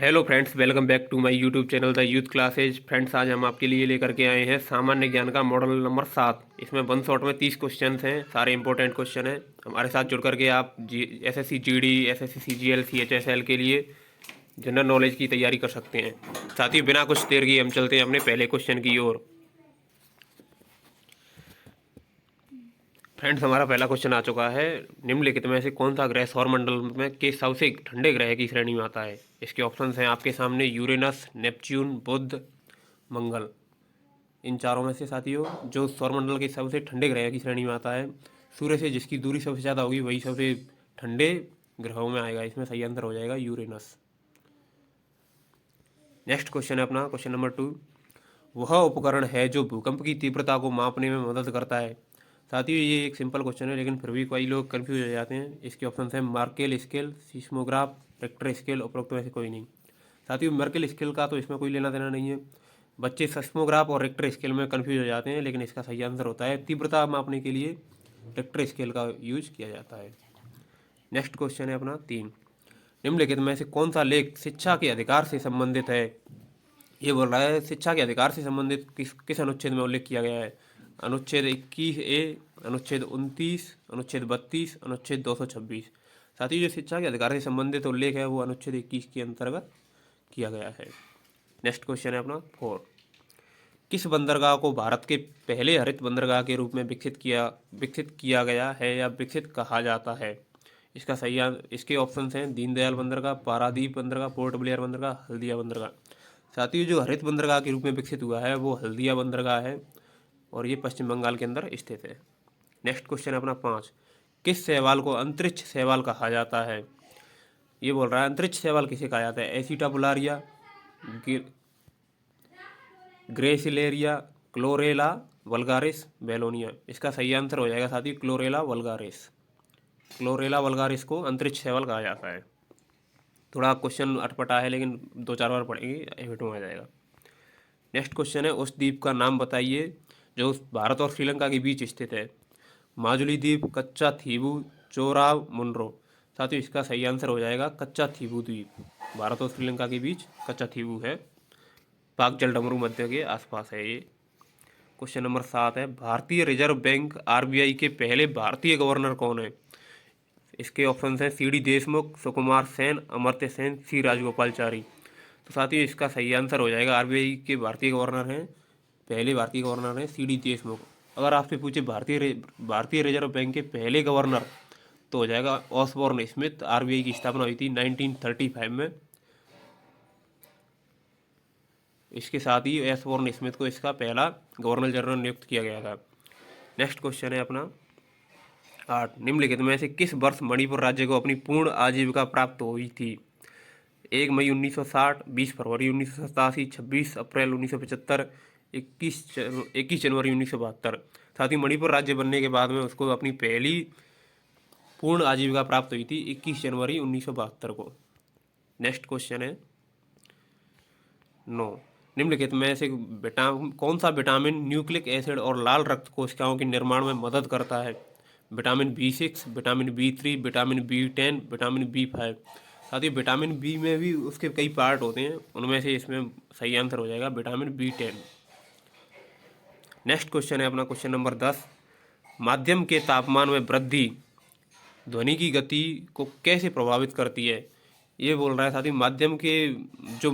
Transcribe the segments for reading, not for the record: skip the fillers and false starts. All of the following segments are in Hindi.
Hello friends, welcome back to my YouTube channel the youth classes. Friends, आज हम आपके लिए लेकर के आए हैं सामान्य ज्ञान का मॉडल नंबर 7। इसमें वन शॉट में 30 क्वेश्चन हैं, सारे इंपॉर्टेंट क्वेश्चन हैं। हमारे साथ जुड़ करके आप SSC GD, SSC CGL, CHSL के लिए जनरल नॉलेज की तैयारी कर सकते हैं। साथ ही बिना कुछ देर किए हम चलते हैं अपने पहले क्वेश्चन की ओर। फ्रेंड्स, हमारा पहला क्वेश्चन आ चुका है। निम्नलिखित में से कौन सा ग्रह सौरमंडल में के सबसे ठंडे ग्रह की श्रेणी में आता है? इसके ऑप्शंस हैं आपके सामने: यूरेनस, नेपच्यून, बुध, मंगल। इन चारों में से साथियों जो सौरमंडल के सबसे ठंडे ग्रह की श्रेणी में आता है, सूर्य से जिसकी दूरी सबसे ज़्यादा होगी वही सबसे ठंडे ग्रहों में आएगा। इसमें सही आंसर हो जाएगा यूरेनस। नेक्स्ट क्वेश्चन है अपना क्वेश्चन नंबर 2। वह उपकरण है जो भूकंप की तीव्रता को मापने में मदद करता है। साथियों, ये एक सिंपल क्वेश्चन है, लेकिन फिर भी कई लोग कंफ्यूज हो जाते हैं। इसके ऑप्शन हैं Mercalli scale, seismograph, Richter scale. उपरोक्त में से कोई नहीं। साथियों, मार्केल स्केल का तो इसमें कोई लेना देना नहीं है। बच्चे सीस्मोग्राफ और रिक्टर स्केल में कंफ्यूज हो जाते हैं, लेकिन इसका सही आंसर होता है तीव्रता मापने के लिए रिक्टर स्केल का यूज किया जाता है। नेक्स्ट क्वेश्चन है अपना 3। निम्नलिखित में से कौन सा लेख शिक्षा के अधिकार से संबंधित है? ये बोल रहा है शिक्षा के अधिकार से संबंधित किस किस अनुच्छेद में उल्लेख किया गया है? अनुच्छेद 21A, अनुच्छेद 29, अनुच्छेद 32, अनुच्छेद 226। साथ ही जो शिक्षा के अधिकार से संबंधित उल्लेख है वो अनुच्छेद 21 के अंतर्गत किया गया है। नेक्स्ट क्वेश्चन है अपना 4। किस बंदरगाह को भारत के पहले हरित बंदरगाह के रूप में विकसित किया गया है या विकसित कहा जाता है? इसके ऑप्शंस हैं दीनदयाल बंदरगाह, पारादीप बंदरगाह, पोर्ट ब्लेयर बंदरगाह, हल्दिया बंदरगाह। साथियों, जो हरित बंदरगाह के रूप में विकसित हुआ है वो हल्दिया बंदरगाह है और ये पश्चिम बंगाल के अंदर स्थित है। नेक्स्ट क्वेश्चन है अपना 5। किस शैवाल को अंतरिक्ष शैवाल कहा जाता है? ये बोल रहा है अंतरिक्ष शैवाल किसे कहा जाता है? एसिटाबुलारिया, ग्रेसिलेरिया, क्लोरेला वल्गारिस, बेलोनिया। इसका सही आंसर हो जाएगा साथी क्लोरेला वल्गारिस। क्लोरेला वल्गारिस को अंतरिक्ष शैवाल कहा जाता है। थोड़ा क्वेश्चन अटपटा है, लेकिन 2-4 बार पढ़ेंगे हेठ में आ जाएगा। नेक्स्ट क्वेश्चन है उस द्वीप का नाम बताइए जो भारत और श्रीलंका के बीच स्थित है। माजुली द्वीप, कच्चा थीवू, चोराव, मुनरो। साथियों, इसका सही आंसर हो जाएगा कच्चा थीवू द्वीप। भारत और श्रीलंका के बीच कच्चा थीवू है, पाक जल डमरू मध्य के आसपास है ये। क्वेश्चन नंबर 7 है भारतीय रिजर्व बैंक आरबीआई के पहले भारतीय गवर्नर कौन है? इसके ऑप्शन हैं सीडी देशमुख, सुकुमार सेन, अमर्त्य सेन, सी राजगोपालचारी। तो साथियों, इसका सही आंसर हो जाएगा आरबीआई के भारतीय गवर्नर हैं, पहले भारतीय गवर्नर हैं सीडी देशमुख। अगर आपसे पूछे भारतीय रिजर्व बैंक के पहले गवर्नर, तो हो जाएगा ऑसबोर्न स्मिथ। आरबीआई की स्थापना हुई थी 1935 में। इसके साथ ही ऑसबोर्न स्मिथ को इसका पहला गवर्नर जनरल नियुक्त किया गया था। नेक्स्ट क्वेश्चन है अपना 8। निम्नलिखित में से किस वर्ष मणिपुर राज्य को अपनी पूर्ण आजीविका प्राप्त हुई थी? 1 मई 1960, 20 फरवरी 1987, 26 अप्रैल 1975, 21 जनवरी 1972। साथ ही मणिपुर राज्य बनने के बाद में उसको अपनी पहली पूर्ण आजीविका प्राप्त हुई थी 21 जनवरी 1972 को। नेक्स्ट क्वेश्चन है 9। निम्नलिखित में से कौन सा विटामिन न्यूक्लिक एसिड और लाल रक्त कोशिकाओं के निर्माण में मदद करता है? Vitamin B6, vitamin B3, vitamin B10, vitamin B5। साथ ही विटामिन बी में भी उसके कई पार्ट होते हैं, उनमें से इसमें सही आंसर हो जाएगा विटामिन B10। नेक्स्ट क्वेश्चन है अपना क्वेश्चन नंबर 10। माध्यम के तापमान में वृद्धि ध्वनि की गति को कैसे प्रभावित करती है? ये बोल रहा है साथी माध्यम के जो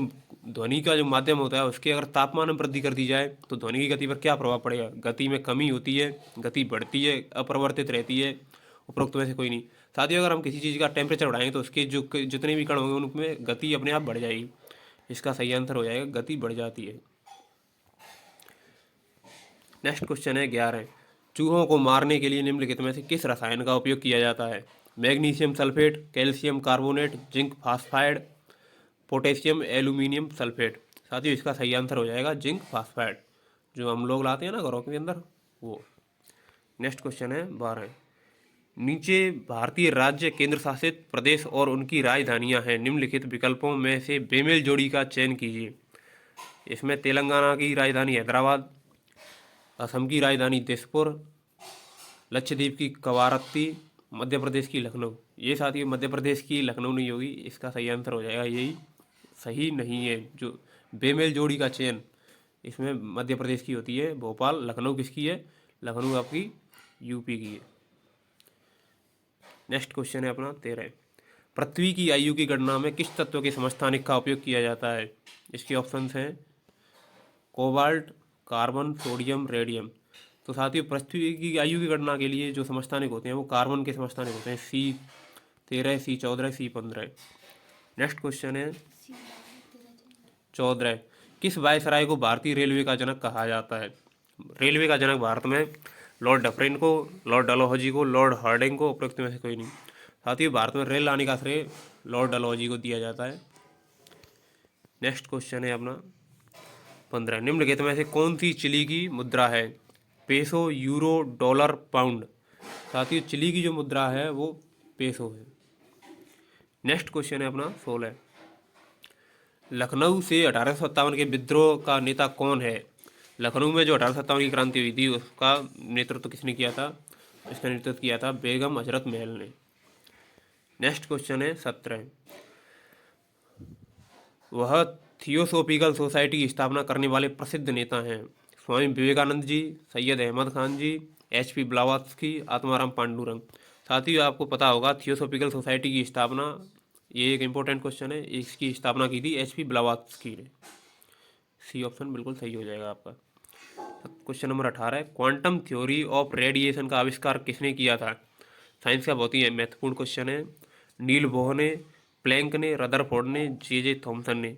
ध्वनि का जो माध्यम होता है उसके अगर तापमान में वृद्धि कर दी जाए तो ध्वनि की गति पर क्या प्रभाव पड़ेगा? गति में कमी होती है, गति बढ़ती है, अपरिवर्तित रहती है। उपरोक्त में से कोई नहीं। साथियों, अगर हम किसी चीज़ का टेम्परेचर बढ़ाएंगे तो उसके जो जितने भी कण होंगे उनमें गति अपने आप बढ़ जाएगी। इसका सही आंसर हो जाएगा गति बढ़ जाती है। नेक्स्ट क्वेश्चन है 11। चूहों को मारने के लिए निम्नलिखित में से किस रसायन का उपयोग किया जाता है? Magnesium sulphate, calcium carbonate, zinc phosphide, potassium aluminium sulphate. साथियों, इसका सही आंसर हो जाएगा जिंक फास्फाइड, जो हम लोग लाते हैं ना घरों के अंदर, वो। नेक्स्ट क्वेश्चन है 12। नीचे भारतीय राज्य, केंद्र शासित प्रदेश और उनकी राजधानियां हैं। निम्नलिखित विकल्पों में से बेमेल जोड़ी का चयन कीजिए। इसमें तेलंगाना की राजधानी हैदराबाद, असम की राजधानी दिसपुर, लक्षद्वीप की कवारत्ती, मध्य प्रदेश की लखनऊ। ये साथ ही मध्य प्रदेश की लखनऊ नहीं होगी, इसका सही आंसर हो जाएगा यही सही नहीं है। जो बेमेल जोड़ी का चयन इसमें मध्य प्रदेश की होती है, भोपाल। लखनऊ किसकी है? लखनऊ आपकी यूपी की है। नेक्स्ट क्वेश्चन है अपना 13। पृथ्वी की आयु की गणना में किस तत्व के समस्थानिक का उपयोग किया जाता है? इसके ऑप्शंस हैं कोबाल्ट, कार्बन, सोडियम, रेडियम। तो साथियों पृथ्वी की आयु की गणना के लिए जो समस्थानिक होते हैं वो कार्बन के समस्थानिक होते हैं, C13, C14, C15। Next question है 14। किस वायसराय को भारतीय रेलवे का जनक कहा जाता है? रेलवे का जनक भारत में लॉर्ड डफरिन को, लॉर्ड डलहौजी को, लॉर्ड हार्डिंग को, उपरोक्त में से कोई नहीं। साथियों भारत में रेल लाने का श्रेय लॉर्ड डलहौजी को दिया जाता है। नेक्स्ट क्वेश्चन है अपना 15। निम्नलिखित में से कौन सी चिली की मुद्रा है? Peso, euro, dollar, pound. साथियों चिली की जो मुद्रा है वो पेसो है। नेक्स्ट क्वेश्चन है अपना 16। लखनऊ से 1857 के विद्रोह का नेता कौन है? लखनऊ में जो 1857 की क्रांति हुई थी उसका नेतृत्व किसने किया था? इसका नेतृत्व किया था बेगम हजरत महल ने। नेक्स्ट क्वेश्चन है 17। वह थियोसोफिकल सोसाइटी की स्थापना करने वाले प्रसिद्ध नेता हैं? स्वामी विवेकानंद जी, सैयद अहमद खान जी, HP ब्लावत्स्की, आत्माराम पांडुरंग। साथियों आपको पता होगा थियोसोफिकल सोसाइटी की स्थापना, ये एक इम्पोर्टेंट क्वेश्चन है, इसकी स्थापना की थी HP ब्लावत्स्की ने। सी ऑप्शन बिल्कुल सही हो जाएगा आपका। Question number 18। Quantum theory of radiation का आविष्कार किसने किया था? साइंस का बहुत ही महत्वपूर्ण क्वेश्चन है। नील बोहर ने, प्लैंक ने, रदरफोर्ड ने, J.J. थॉमसन ने।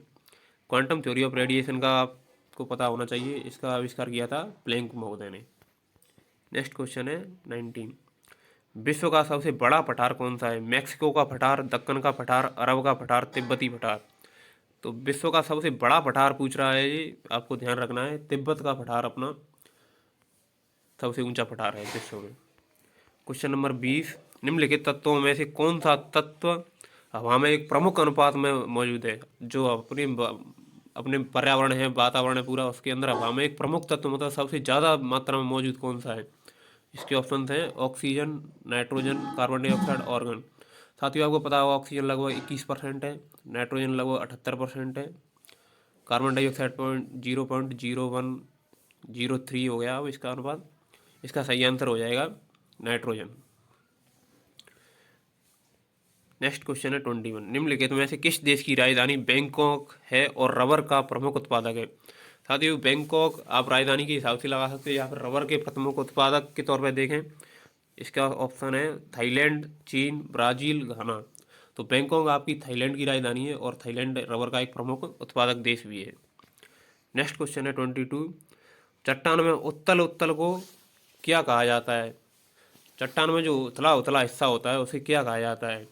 क्वांटम थ्योरी ऑफ रेडिएशन का आपको पता होना चाहिए, इसका आविष्कार किया था प्लैंक महोदय ने। नेक्स्ट क्वेश्चन है 19। विश्व का सबसे बड़ा पठार कौन सा है? मैक्सिको का पठार, दक्कन का पठार, अरब का पठार, तिब्बती पठार। तो विश्व का सबसे बड़ा पठार पूछ रहा है ये, आपको ध्यान रखना है। तिब्बत का पठार अपना सबसे ऊंचा पठार है विश्व में। Question number 20। निम्नलिखित तत्वों में से कौन सा तत्व हवा में एक प्रमुख अनुपात में मौजूद है? जो अपने पर्यावरण है, वातावरण है पूरा, उसके अंदर हवा में एक प्रमुख तत्व मतलब सबसे ज़्यादा मात्रा में मौजूद कौन सा है? इसके ऑप्शन हैं oxygen, nitrogen, carbon dioxide, organ. साथियों आपको पता होगा ऑक्सीजन लगभग 21% है, नाइट्रोजन लगभग 78% है, कार्बन डाइऑक्साइड 0.0103 हो गया अब इसका अनुपात। इसका सही आंसर हो जाएगा नाइट्रोजन। नेक्स्ट क्वेश्चन है 21। निम्नलिखित में से किस देश की राजधानी बैंकॉक है और रबर का प्रमुख उत्पादक है? साथियों बैंकॉक आप राजधानी के हिसाब से लगा सकते हैं या फिर रबर के प्रमुख उत्पादक के तौर पर देखें। इसका ऑप्शन है थाईलैंड, चीन, ब्राज़ील, घाना। तो बैंकॉक आपकी थाईलैंड की राजधानी है और थाईलैंड रबर का एक प्रमुख उत्पादक देश भी है। नेक्स्ट क्वेश्चन है 22। चट्टान में उत्तल उत्तल को क्या कहा जाता है? चट्टान में जो उथला उथला हिस्सा होता है उसे क्या कहा जाता है?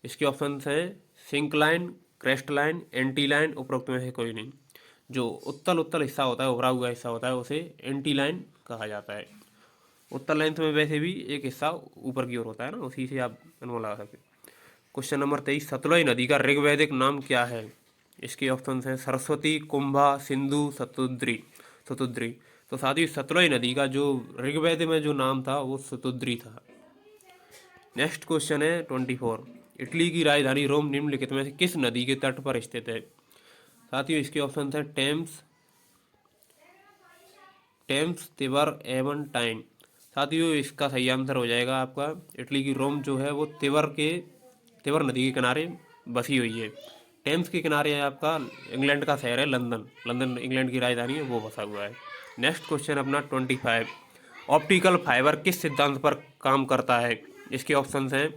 इसके ऑप्शन हैं सिंकलाइन, क्रेस्टलाइन, एंटीलाइन, उपरोक्त में से कोई नहीं। जो उत्तल उत्तल हिस्सा होता है, उभरा हुआ हिस्सा होता है, उसे एंटीलाइन कहा जाता है। उत्तल लाइन में वैसे भी एक हिस्सा ऊपर की ओर होता है ना, उसी से आप अनुमान लगा सकते हैं। Question number 23। सतलुज नदी का ऋग्वैदिक नाम क्या है? इसके ऑप्शन हैं सरस्वती, कुंभा, सिंधु, सतुद्री। तो साथ ही सतलुज नदी का जो ऋग्वेद में जो नाम था वो सतुद्री था। नेक्स्ट क्वेश्चन है 24। इटली की राजधानी रोम निम्नलिखित में से किस नदी के तट पर स्थित है? साथियों इसके ऑप्शन है टेम्स, तिबर, एवन, टाइन। साथियों इसका सही आंसर हो जाएगा आपका इटली की रोम जो है वो तिबर नदी के किनारे बसी हुई है। टेम्स के किनारे है आपका इंग्लैंड का शहर है लंदन इंग्लैंड की राजधानी है, वो बसा हुआ है। नेक्स्ट क्वेश्चन अपना 25। ऑप्टिकल फाइबर किस सिद्धांत पर काम करता है? इसके ऑप्शन हैं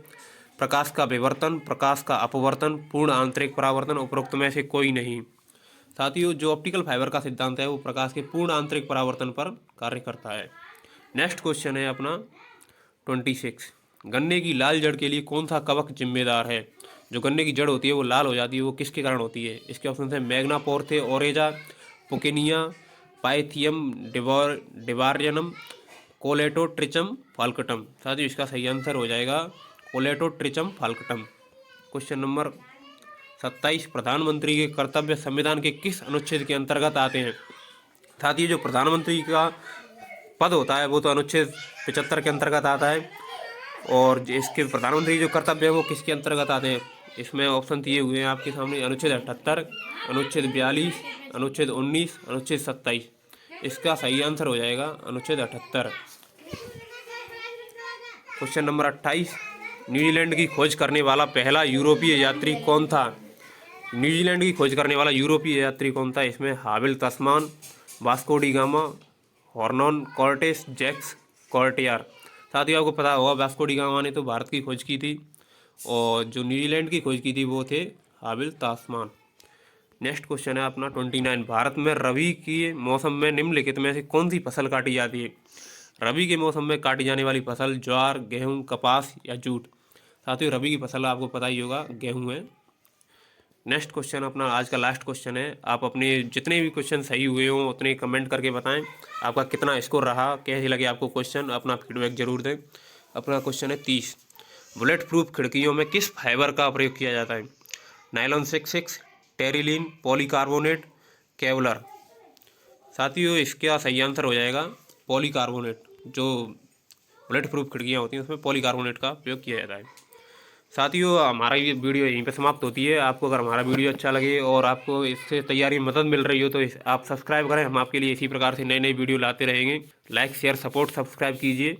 प्रकाश का विवर्तन, प्रकाश का अपवर्तन, पूर्ण आंतरिक परावर्तन, उपरोक्त में से कोई नहीं। साथियों जो ऑप्टिकल फाइबर का सिद्धांत है वो प्रकाश के पूर्ण आंतरिक परावर्तन पर कार्य करता है। नेक्स्ट क्वेश्चन है अपना 26। गन्ने की लाल जड़ के लिए कौन सा कवक जिम्मेदार है? जो गन्ने की जड़ होती है वो लाल हो जाती है, वो किसके कारण होती है? इसके ऑप्शन है मैग्नापोर्थे ओरेजा, पुकेनिया, पाइथियम डिवारियनम, कोलेटोट्रिचम फाल्कटम। साथियों इसका सही आंसर हो जाएगा कोलेटोट्रिचम फाल्कटम। Question number 27। प्रधानमंत्री के कर्तव्य संविधान के किस अनुच्छेद के अंतर्गत आते हैं? साथियों जो प्रधानमंत्री का पद होता है वो तो अनुच्छेद 75 के अंतर्गत आता है, और इसके प्रधानमंत्री जो कर्तव्य है वो किसके अंतर्गत आते हैं? इसमें ऑप्शन दिए हुए हैं आपके सामने अनुच्छेद 78, अनुच्छेद 42, अनुच्छेद 19, अनुच्छेद 27। इसका सही आंसर हो जाएगा अनुच्छेद 78। क्वेश्चन नंबर 28, न्यूजीलैंड की खोज करने वाला पहला यूरोपीय यात्री कौन था? न्यूजीलैंड की खोज करने वाला यूरोपीय यात्री कौन था? इसमें Abel Tasman, Vasco da Gama, Hernan Cortes, Jacques Cartier. साथ ही आपको पता होगा वास्को डी गामा ने तो भारत की खोज की थी और जो न्यूजीलैंड की खोज की थी वो थे हाबिल तस्मान। नेक्स्ट क्वेश्चन है अपना 29, भारत में रबी के मौसम में निम्नलिखित में से कौन सी फसल काटी जाती है? रबी के मौसम में काटी जाने वाली फसल ज्वार, गेहूं, कपास या जूट। साथियों रबी की फसल आपको पता ही होगा गेहूं है। नेक्स्ट क्वेश्चन अपना आज का लास्ट क्वेश्चन है। आप अपने जितने भी क्वेश्चन सही हुए हों उतने कमेंट करके बताएं आपका कितना स्कोर रहा, कैसे लगे आपको क्वेश्चन, अपना फीडबैक जरूर दें। अपना क्वेश्चन है 30, बुलेट प्रूफ खिड़कियों में किस फाइबर का प्रयोग किया जाता है? Nylon 66, terylene, polycarbonate, Kevlar. साथियों इसका सही आंसर हो जाएगा पॉलीकार्बोनेट। जो बुलेट प्रूफ खिड़कियाँ होती हैं उसमें पॉलीकार्बोनेट का प्रयोग किया जाता है। साथियों हमारा ये वीडियो यहीं पे समाप्त होती है। आपको अगर हमारा वीडियो अच्छा लगे और आपको इससे तैयारी में मदद मिल रही हो तो आप सब्सक्राइब करें। हम आपके लिए इसी प्रकार से नए नए वीडियो लाते रहेंगे। लाइक शेयर सपोर्ट सब्सक्राइब कीजिए।